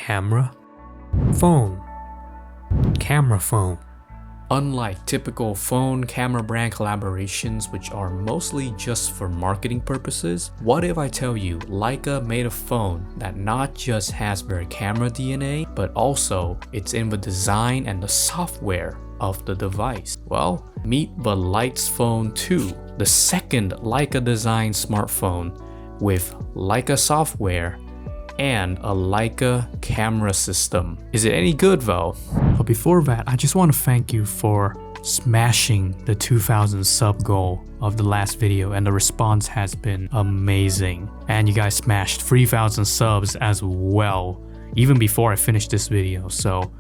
camera, phone, camera phone. Unlike typical phone camera brand collaborations, which are mostly just for marketing purposes, what if I tell you Leica made a phone that not just has their camera DNA, but also it's in the design and the software of the device? Well, meet the Leitz Phone 2, the second Leica designed smartphone with Leica software and a Leica camera system. Is it any good though? But before that, I just want to thank you for smashing the 2000 sub goal of the last video, and the response has been amazing. And you guys smashed 3000 subs as well, even before I finished this video. So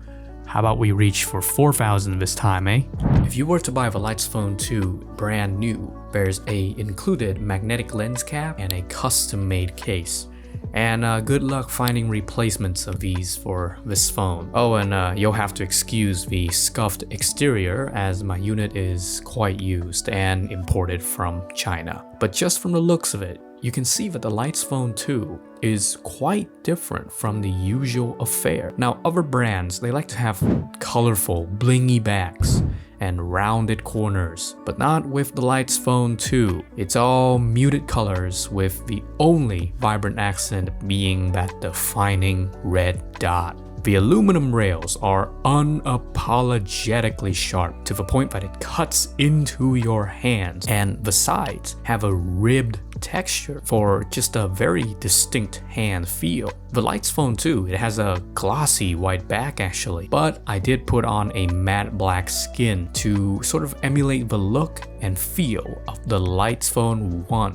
how about we reach for 4000 this time, eh? If you were to buy the Leitz Phone 2 brand new, there's a included magnetic lens cap and a custom-made case. And good luck finding replacements of these for this phone. Oh, and you'll have to excuse the scuffed exterior as my unit is quite used and imported from China. But just from the looks of it, you can see that the Leitz Phone 2 is quite different from the usual affair. Now, other brands, they like to have colorful, blingy backs and rounded corners, but not with the Leitz Phone 2. It's all muted colors, with the only vibrant accent being that defining red dot. The aluminum rails are unapologetically sharp to the point that it cuts into your hands, and the sides have a ribbed texture for just a very distinct hand feel. The Leitz Phone 2, it has a glossy white back actually, but I did put on a matte black skin to sort of emulate the look and feel of the Leitz Phone 1,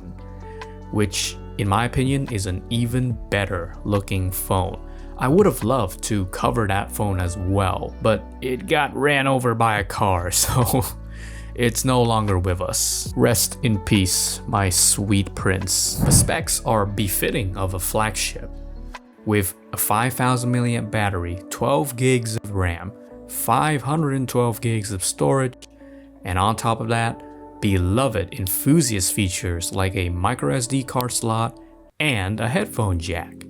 which in my opinion is an even better looking phone. I would have loved to cover that phone as well, but it got ran over by a car, so it's no longer with us. Rest in peace, my sweet prince. The specs are befitting of a flagship, with a 5000 mAh battery, 12 gigs of RAM, 512 gigs of storage, and on top of that, beloved enthusiast features like a microSD card slot and a headphone jack.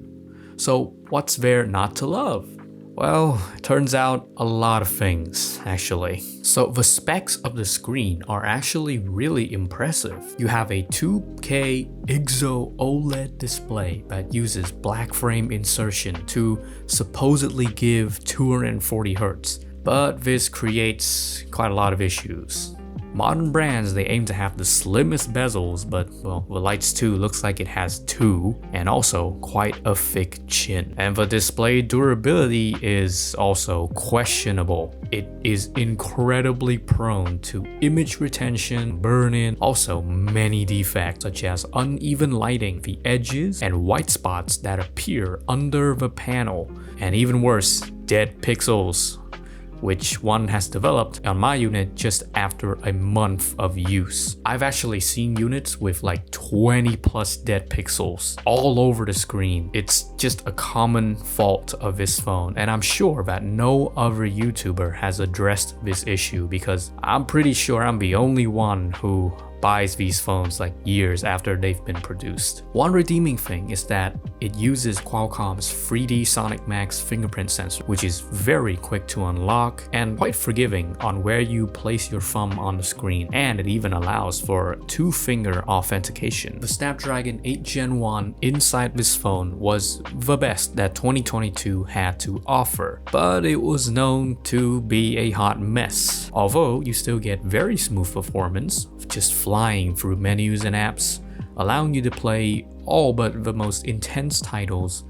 So what's there not to love? Well, it turns out a lot of things, actually. So the specs of the screen are actually really impressive. You have a 2K IGZO OLED display that uses black frame insertion to supposedly give 240 Hz, but this creates quite a lot of issues. Modern brands, they aim to have the slimmest bezels, but well, the Leitz 2 looks like it has two, and also quite a thick chin. And the display durability is also questionable. It is incredibly prone to image retention, burn-in, also many defects such as uneven lighting, the edges, and white spots that appear under the panel, and even worse, dead pixels, which one has developed on my unit just after a month of use. I've actually seen units with like 20 plus dead pixels all over the screen. It's just a common fault of this phone, and I'm sure that no other YouTuber has addressed this issue, because I'm pretty sure I'm the only one who buys these phones like years after they've been produced. One redeeming thing is that it uses Qualcomm's 3D Sonic Max fingerprint sensor, which is very quick to unlock and quite forgiving on where you place your thumb on the screen, and it even allows for two-finger authentication. The Snapdragon 8 Gen 1 inside this phone was the best that 2022 had to offer, but it was known to be a hot mess. Although you still get very smooth performance, just flying through menus and apps, allowing you to play all but the most intense titles,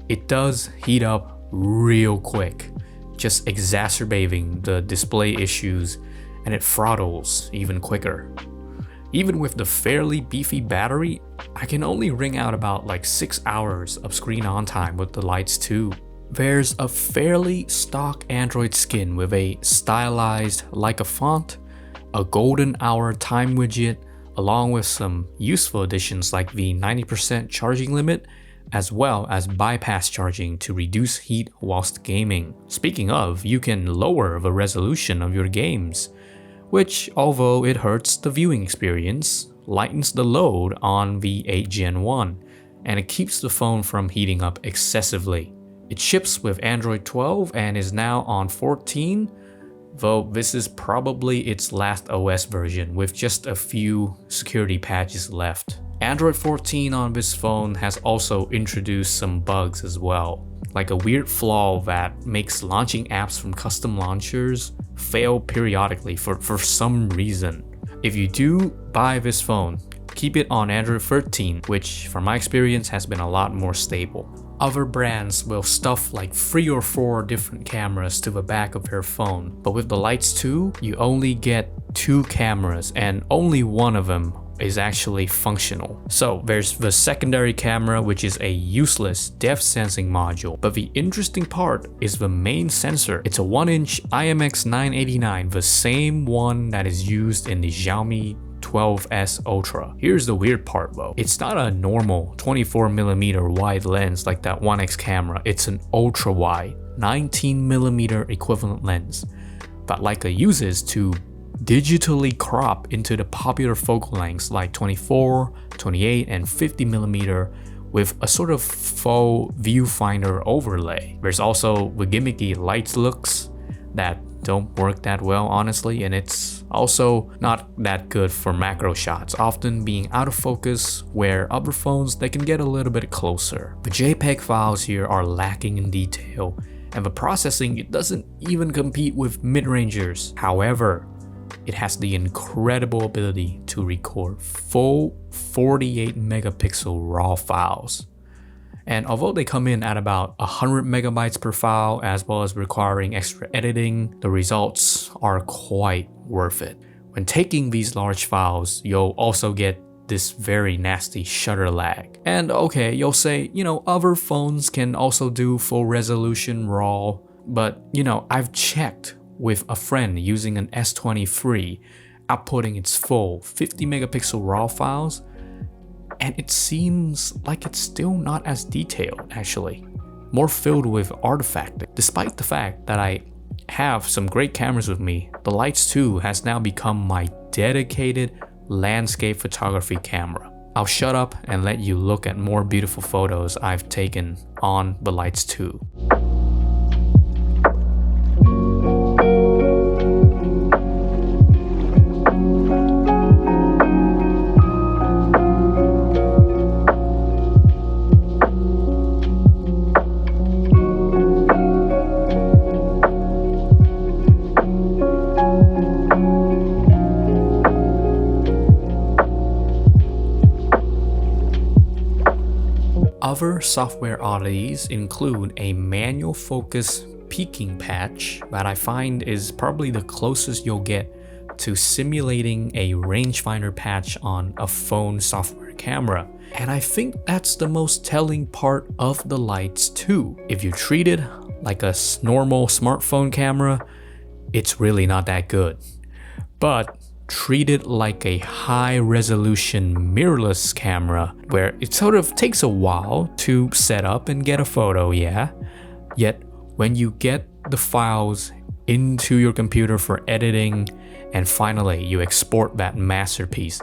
it does heat up real quick, just exacerbating the display issues, and it throttles even quicker. Even with the fairly beefy battery, I can only wring out about like 6 hours of screen on time with the Leitz 2. There's a fairly stock Android skin with a stylized Leica font, a golden hour time widget, along with some useful additions like the 90% charging limit, as well as bypass charging to reduce heat whilst gaming. Speaking of, you can lower the resolution of your games, which, although it hurts the viewing experience, lightens the load on the 8 Gen 1, and it keeps the phone from heating up excessively. It ships with Android 12 and is now on 14, though this is probably its last OS version with just a few security patches left. Android 14 on this phone has also introduced some bugs as well, like a weird flaw that makes launching apps from custom launchers fail periodically for some reason. If you do buy this phone, keep it on Android 13, which from my experience has been a lot more stable. Other brands will stuff like 3 or 4 different cameras to the back of their phone, but with the Leitz's 2, you only get 2 cameras and only one of them is actually functional. So there's the secondary camera, which is a useless depth sensing module, but the interesting part is the main sensor. It's a 1-inch IMX989, the same one that is used in the Xiaomi 12S Ultra. Here's the weird part though. It's not a normal 24mm wide lens like that 1X camera. It's an ultra wide 19mm equivalent lens that Leica uses to digitally crop into the popular focal lengths like 24, 28, and 50mm with a sort of faux viewfinder overlay. There's also the gimmicky lights looks that don't work that well honestly, and it's also not that good for macro shots, often being out of focus where other phones they can get a little bit closer. The JPEG files here are lacking in detail, and the processing it doesn't even compete with mid-rangers. However, it has the incredible ability to record full 48 megapixel RAW files. And although they come in at about 100 megabytes per file, as well as requiring extra editing, the results are quite worth it. When taking these large files, you'll also get this very nasty shutter lag. And okay, you'll say, other phones can also do full resolution RAW, but I've checked with a friend using an S23, outputting its full 50 megapixel RAW files, and it seems like it's still not as detailed actually, more filled with artifacting. Despite the fact that I have some great cameras with me, the Leitz's 2 has now become my dedicated landscape photography camera. I'll shut up and let you look at more beautiful photos I've taken on the Leitz's 2. Other software oddities include a manual focus peaking patch that I find is probably the closest you'll get to simulating a rangefinder patch on a phone software camera. And I think that's the most telling part of the Leitz's 2. If you treat it like a normal smartphone camera, it's really not that good. But treat it like a high-resolution mirrorless camera where it sort of takes a while to set up and get a photo, yeah? Yet when you get the files into your computer for editing and finally you export that masterpiece,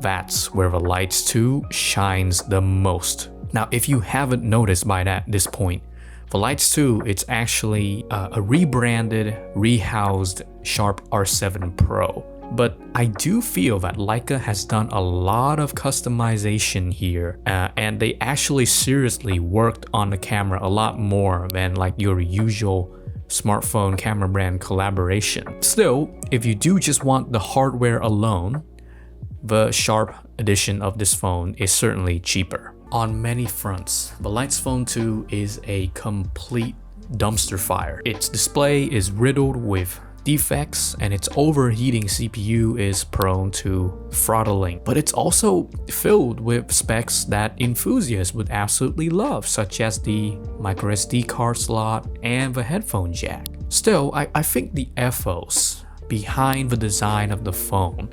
that's where the Leitz's 2 shines the most. Now, if you haven't noticed by this point, the Leitz's 2, it's actually a rebranded, rehoused Sharp R7 Pro. But I do feel that Leica has done a lot of customization here, and they actually seriously worked on the camera a lot more than like your usual smartphone camera brand collaboration. Still, if you do just want the hardware alone, the Sharp edition of this phone is certainly cheaper. On many fronts, the Leitz's Phone 2 is a complete dumpster fire. Its display is riddled with defects and its overheating CPU is prone to throttling, but it's also filled with specs that enthusiasts would absolutely love, such as the microSD card slot and the headphone jack. Still, I think the ethos behind the design of the phone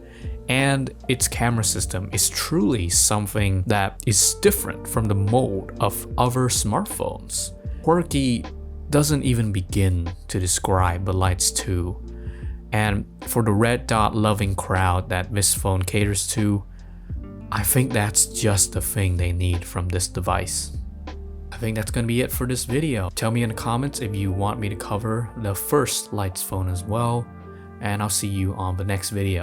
and its camera system is truly something that is different from the mold of other smartphones. Quirky doesn't even begin to describe the Leitz's 2, and for the red dot loving crowd that this phone caters to, I think that's just the thing they need from this device. think that's gonna be it for this video. Tell me in the comments if you want me to cover the first Leitz phone as well, and I'll see you on the next video.